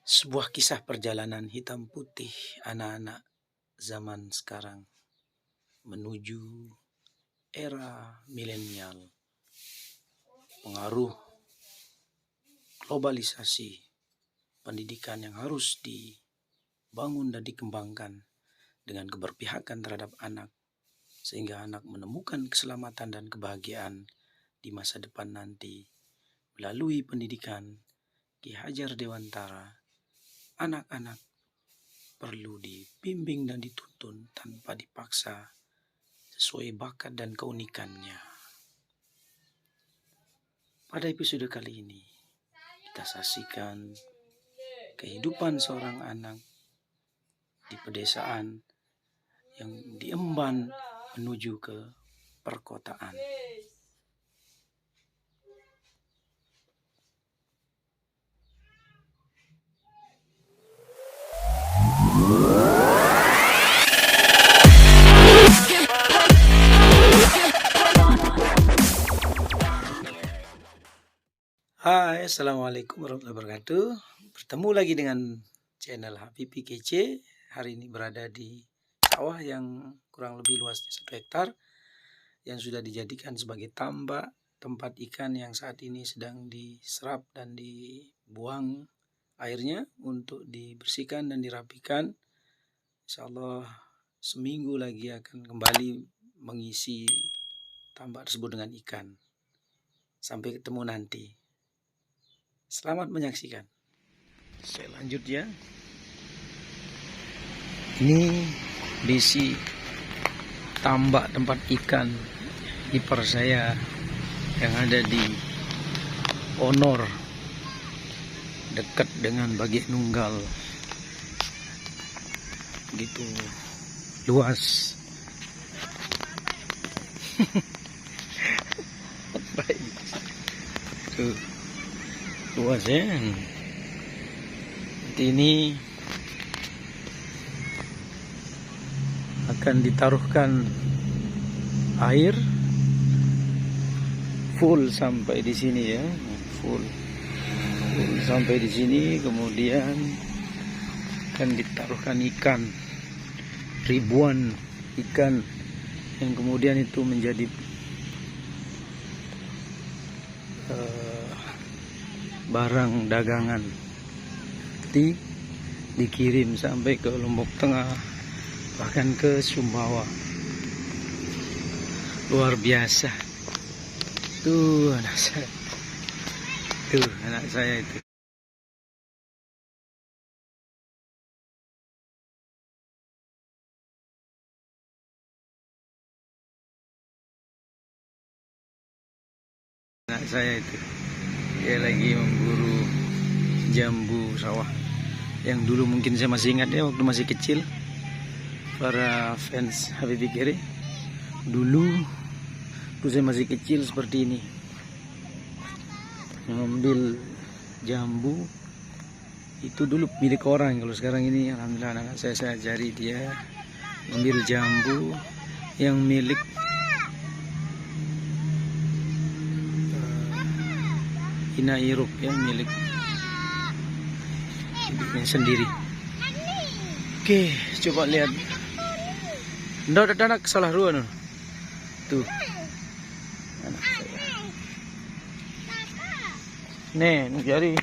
Sebuah kisah perjalanan hitam putih anak-anak zaman sekarang menuju era milenial. Pengaruh globalisasi, pendidikan yang harus dibangun dan dikembangkan dengan keberpihakan terhadap anak, sehingga anak menemukan keselamatan dan kebahagiaan di masa depan nanti. Melalui pendidikan Ki Hajar Dewantara, anak-anak perlu dibimbing dan dituntun tanpa dipaksa, sesuai bakat dan keunikannya. Pada episode kali ini, kita saksikan kehidupan seorang anak di pedesaan yang diemban menuju ke perkotaan. Hai, assalamualaikum warahmatullahi wabarakatuh. Bertemu lagi dengan channel Habibi Kece. Hari ini berada di sawah yang kurang lebih luasnya 1 hektar yang sudah dijadikan sebagai tambak tempat ikan yang saat ini sedang diserap dan dibuang airnya untuk dibersihkan dan dirapikan. Insya Allah seminggu lagi akan kembali mengisi tambak tersebut dengan ikan. Sampai ketemu nanti. Selamat menyaksikan. Saya lanjut ya. Ini kondisi tambak tempat ikan ipar saya yang ada di Onor, dekat dengan Bagi Nunggal. Begitu luas. Baik. Tuh. Luas ya. Nanti ini akan ditaruhkan air full sampai di sini ya, full sampai di sini, kemudian akan ditaruhkan ikan, ribuan ikan yang kemudian itu menjadi barang dagangan, dikirim sampai ke Lombok Tengah, bahkan ke Sumbawa. Luar biasa. Tuh anak saya, itu. Anak saya itu. Dia lagi memburu jambu sawah yang dulu mungkin saya masih ingat ya, waktu masih kecil. Para fans Habibi Kece, dulu saya masih kecil seperti ini, mengambil jambu itu dulu milik orang. Kalau sekarang ini alhamdulillah anak saya ajari dia ambil jambu yang milik Ina Irup ya, milik hidupnya sendiri. Oke, coba lihat. Ndak ada anak salah ruan tuh. Anak saya. Nih, jari.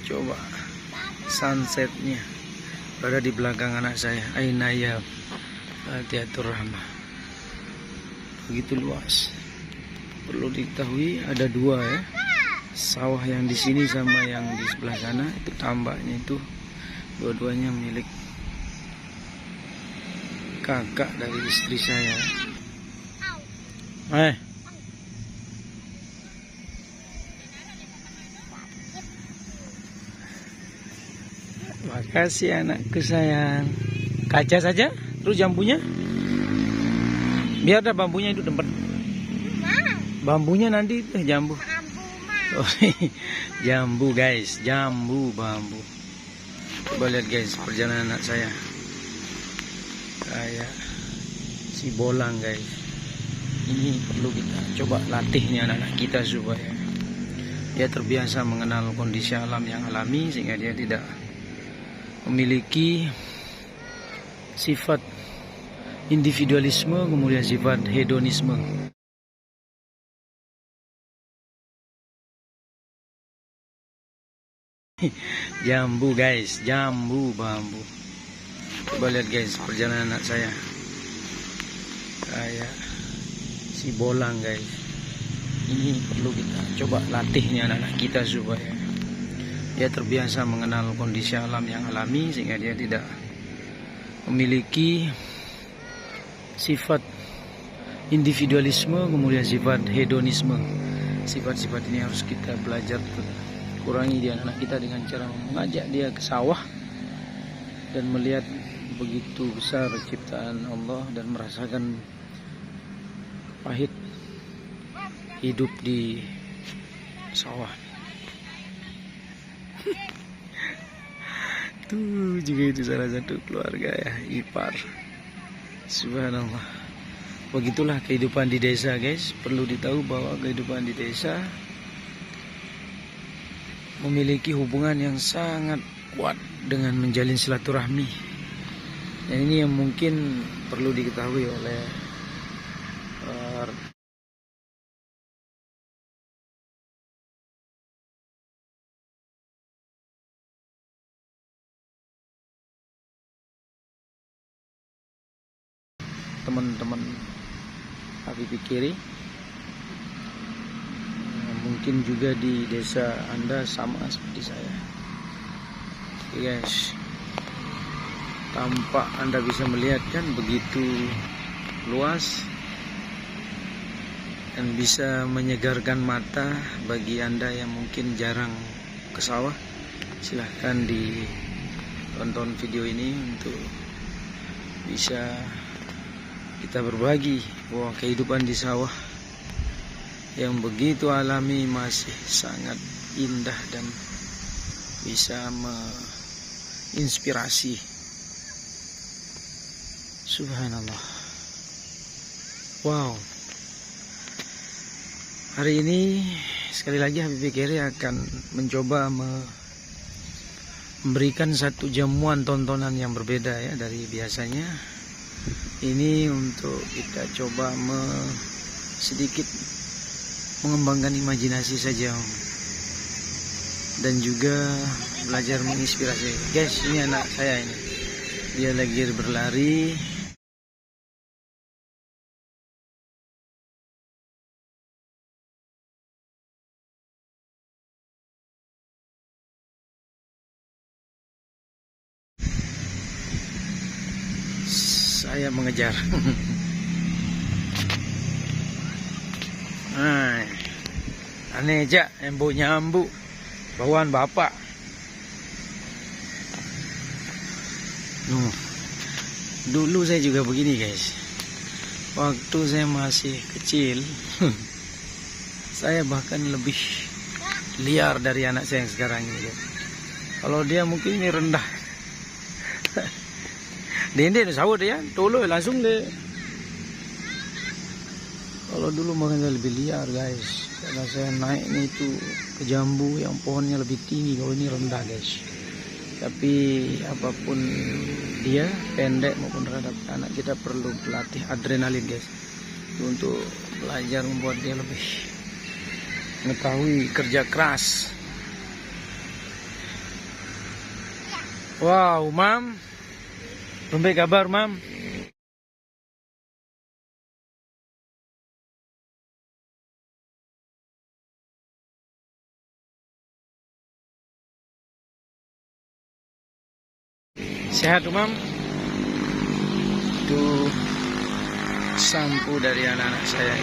Coba sunsetnya berada di belakang anak saya, Ainaya Tiatur Rahmah. Begitu luas. Perlu diketahui ada 2 ya, sawah yang di sini sama yang di sebelah sana. Itu tambaknya itu dua-duanya milik kakak dari istri saya. Makasih anakku sayang. Kaca saja terus jambunya. Biar ada bambunya itu tempat. Bambunya nanti jambu. Oh, jambu guys, jambu bambu. Coba lihat guys perjalanan anak saya. Kayak si bolang guys. Ini perlu kita coba latih nih anak-anak kita supaya dia terbiasa mengenal kondisi alam yang alami, sehingga dia tidak memiliki sifat individualisme, kemudian sifat hedonisme. Jambu guys, jambu bambu. Coba lihat guys perjalanan anak saya, kayak si bolang guys. Ini perlu kita coba latih nih anak-anak kita supaya dia terbiasa mengenal kondisi alam yang alami, sehingga dia tidak memiliki sifat individualisme, kemudian sifat hedonisme. Sifat-sifat ini harus kita belajar kurangi di anak-anak kita dengan cara mengajak dia ke sawah dan melihat begitu besar ciptaan Allah dan merasakan pahit hidup di sawah. Tuh juga itu salah satu keluarga ya, ipar. Subhanallah. Begitulah kehidupan di desa guys. Perlu ditahu bahwa kehidupan di desa memiliki hubungan yang sangat kuat dengan menjalin silaturahmi. Dan ini yang mungkin perlu diketahui oleh teman-teman HVP Kiri. Mungkin juga di desa Anda sama seperti saya. Oke guys, tampak Anda bisa melihat kan begitu luas dan bisa menyegarkan mata bagi Anda yang mungkin jarang ke sawah. Silahkan ditonton video ini untuk bisa kita berbagi bahwa kehidupan di sawah yang begitu alami masih sangat indah dan bisa menginspirasi. Subhanallah. Wow. Hari ini sekali lagi HVP Kiri akan mencoba memberikan satu jamuan tontonan yang berbeda ya dari biasanya. Ini untuk kita coba sedikit mengembangkan imajinasi saja dan juga belajar menginspirasi. Guys, ini anak saya ini, dia lagi berlari. Saya mengejar. Aneh aja, embo nyambu bawaan bapak. Dulu saya juga begini guys. Waktu saya masih kecil, saya bahkan lebih liar dari anak saya yang sekarang ini guys. Kalau dia mungkin ini rendah. Dende sawut ya, tolo langsung deh. Kalau dulu makan lebih liar guys, karena saya naik nih itu ke jambu yang pohonnya lebih tinggi. Kalau ini rendah guys. Tapi apapun dia, pendek maupun rendah, anak kita perlu pelatih adrenalin guys, untuk belajar membuat dia lebih mengetahui kerja keras. Wow, mam. Rumbai kabar, mam? Sehat, mam? Itu sampo dari anak-anak saya.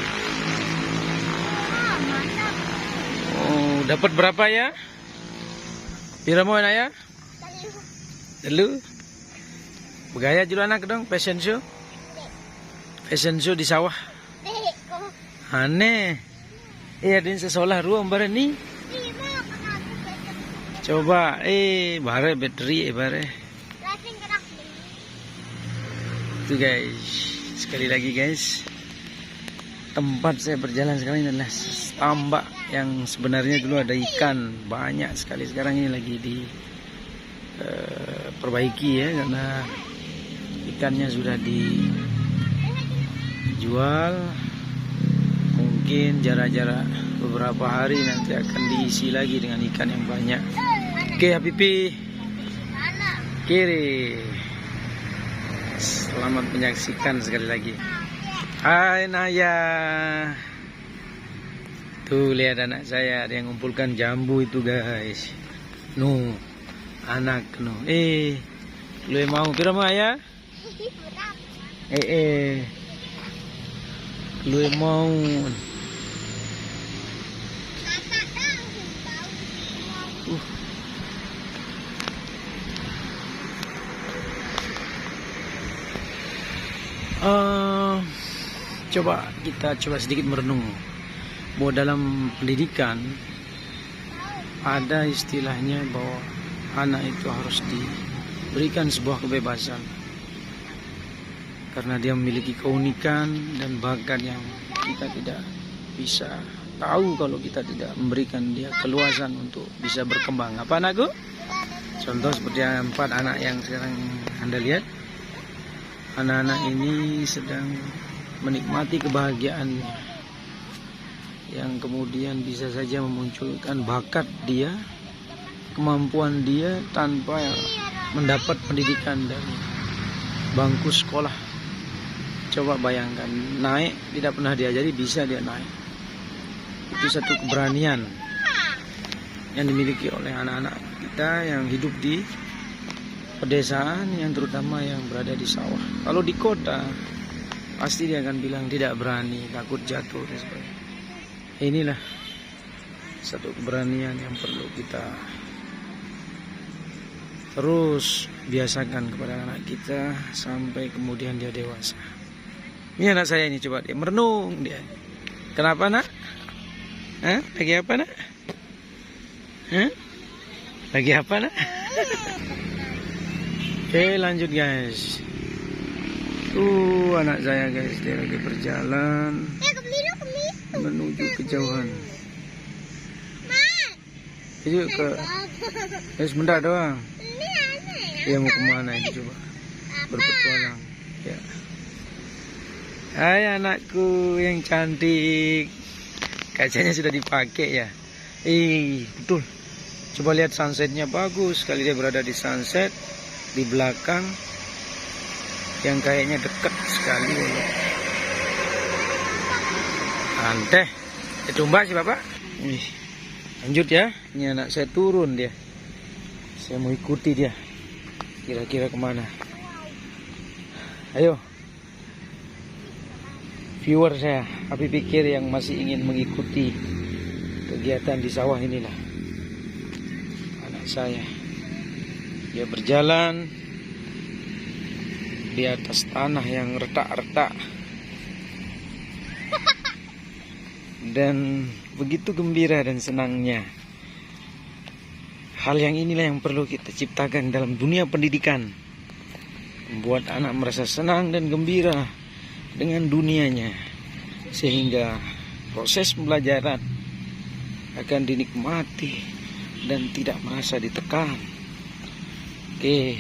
Oh, dapat berapa ya? Pira mau anak ya? Telu. Bergaya juga anak dong, fashion show. Fashion show di sawah. Aneh. Iya, din sesolah ruang bare ni. Coba, bare bateri bare. Itu guys, sekali lagi guys, tempat saya berjalan sekarang ini adalah tambak yang sebenarnya dulu ada ikan banyak sekali. Sekarang ini lagi diperbaiki ya, karena ikannya sudah dijual. Mungkin jarak-jarak beberapa hari nanti akan diisi lagi dengan ikan yang banyak. Oke, Habibi kiri. Selamat menyaksikan sekali lagi. Hai Naya. Tuh lihat anak saya, ada yang ngumpulkan jambu itu guys. No, anak no. Lu mau pira mau ya? Lu mau. Kita coba sedikit merenung bahwa dalam pendidikan ada istilahnya bahwa anak itu harus diberikan sebuah kebebasan karena dia memiliki keunikan dan bakat yang kita tidak bisa tahu kalau kita tidak memberikan dia keluasan untuk bisa berkembang. Apa anakku? Contoh seperti 4 anak yang sekarang Anda lihat. Anak-anak ini sedang menikmati kebahagiaannya, yang kemudian bisa saja memunculkan bakat dia, kemampuan dia tanpa mendapat pendidikan dari bangku sekolah. Coba bayangkan, naik tidak pernah diajari, bisa dia naik. Itu satu keberanian yang dimiliki oleh anak-anak kita yang hidup di pedesaan, yang terutama yang berada di sawah. Kalau di kota pasti dia akan bilang tidak berani, takut jatuh dan sebagainya. Inilah satu keberanian yang perlu kita terus biasakan kepada anak kita sampai kemudian dia dewasa. Ini anak saya ini, coba dia merenung dia. Kenapa nak? Lagi apa nak? Lagi apa nak? Oke, lanjut guys. Anak saya guys, dia lagi berjalan menuju kejauhan. Jadi sebentar doang. Dia mau kemana ini coba? Berpetualang. Ya. Hai anakku yang cantik. Kacanya sudah dipakai ya. Betul. Coba lihat sunsetnya, bagus sekali. Dia berada di sunset di belakang yang kayaknya dekat sekali. Anteh, coba sih bapak. Lanjut ya, ini anak saya turun dia. Saya mau ikuti dia. Kira-kira kemana? Ayo, viewer saya, Abi pikir yang masih ingin mengikuti kegiatan di sawah inilah anak saya. Dia berjalan di atas tanah yang retak-retak dan begitu gembira dan senangnya. Hal yang inilah yang perlu kita ciptakan dalam dunia pendidikan, membuat anak merasa senang dan gembira dengan dunianya, sehingga proses pembelajaran akan dinikmati dan tidak merasa ditekan. Oke,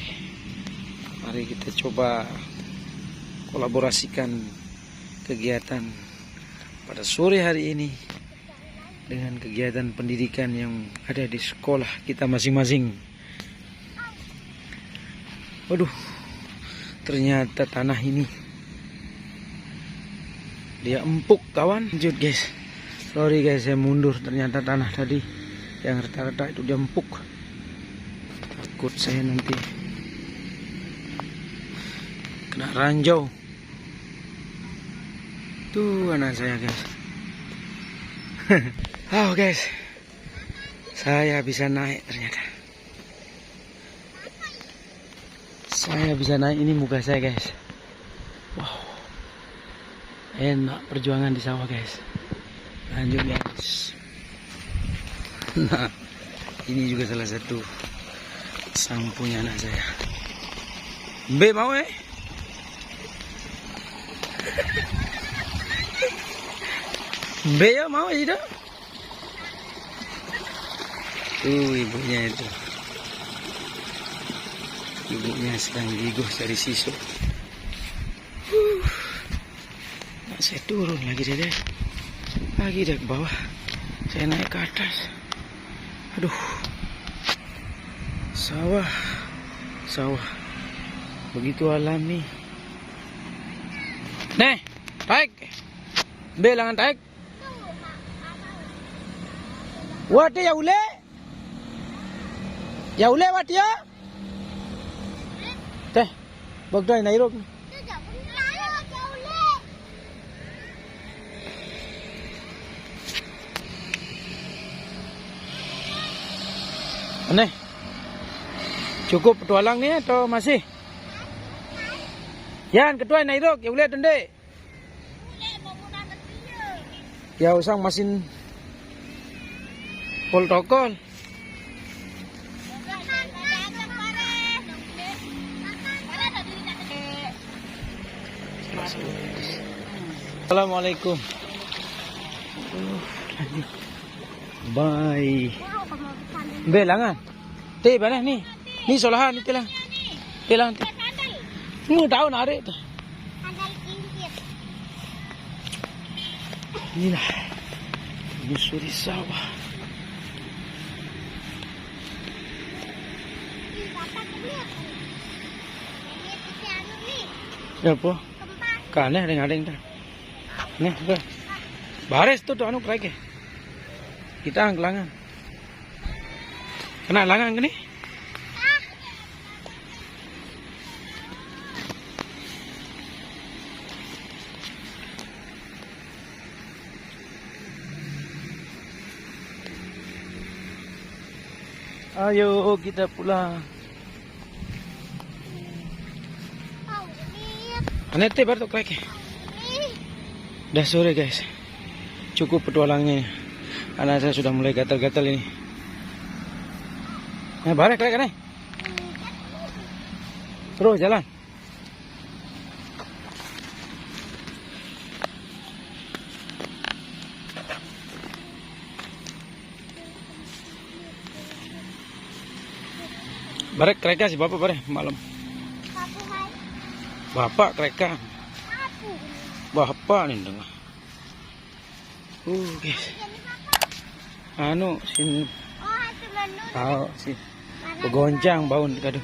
mari kita coba kolaborasikan kegiatan pada sore hari ini dengan kegiatan pendidikan yang ada di sekolah kita masing-masing. Waduh, ternyata tanah ini dia empuk kawan. Lanjut guys, sorry guys saya mundur. Ternyata tanah tadi yang retak-retak itu dia empuk. Takut saya nanti kena ranjau. Tuh anak saya guys. Guys, saya bisa naik ternyata. Saya bisa naik, ini muka saya guys. Wow, enak perjuangan di sawah guys. Lanjut guys. Nah, ini juga salah satu sampunya anak saya. Mbak mau Be ya mau tidak? Ibunya itu. Ibunya sedang gigih cari sisu. Nah, saya turun lagi deh. Lagi deh ke bawah. Saya naik ke atas. Aduh. Sawah. Sawah. Begitu alami. Nih, taik. Belangan taik. Wat ya ule? Ya ule wat ya? Teh, bagdai nairok. Aneh. Cukup petualang ni atau masih? Yan, ketua nairok, ya ule tende. Ya usang mesin protokol. Assalamualaikum. Bye. Belangan. Teh mana ni? Ni solahan ni telang. Telang. Ni tahu narik tu. Inilah menyusuri sawah. Apa? Kaneh ada dah. Nih, ber. Baris tu anu kerja. Kita angkelangan. Kena langan ke ni? Ayo kita pulang. Anete baru kerja. Dah sore guys. Cukup petualangnya. Anak saya sudah mulai gatal-gatal ini. Nah, balik kerja nih. Terus jalan. Barek kerja si bapak barek malam. Bapak kerja. Bapak nih dengar. Guys. Anu sin. Tahu si. Begoncang bau kado.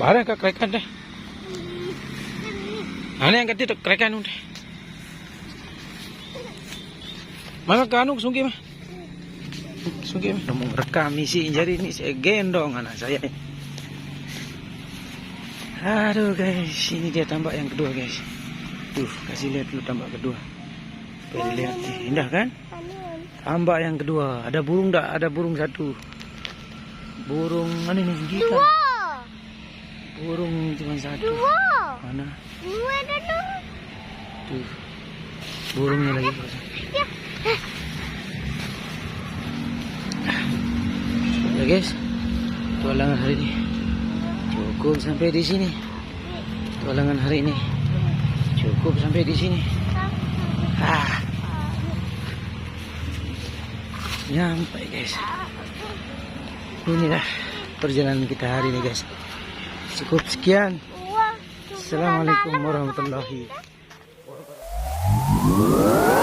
Barang kerja deh. Ane yang keti kerja anu deh. Mana kanu sungki mah? Sungki mah. Mau rekam misi jadi ini saya gendong anak saya. Aduh guys, ini dia tambak yang kedua guys. Kasih lihat dulu tambak kedua. Lihat indah kan? Tambak yang kedua. Ada burung tak? Ada burung satu. Burung mana nih? Gita. Burung cuma satu. Mana? Tuh. Burungnya lagi. Ya guys, tualangan hari ini cukup sampai di sini. Tualangan hari ini cukup sampai di sini. Nyampe guys. Inilah perjalanan kita hari ini guys. Cukup sekian. Assalamualaikum warahmatullahi wabarakatuh.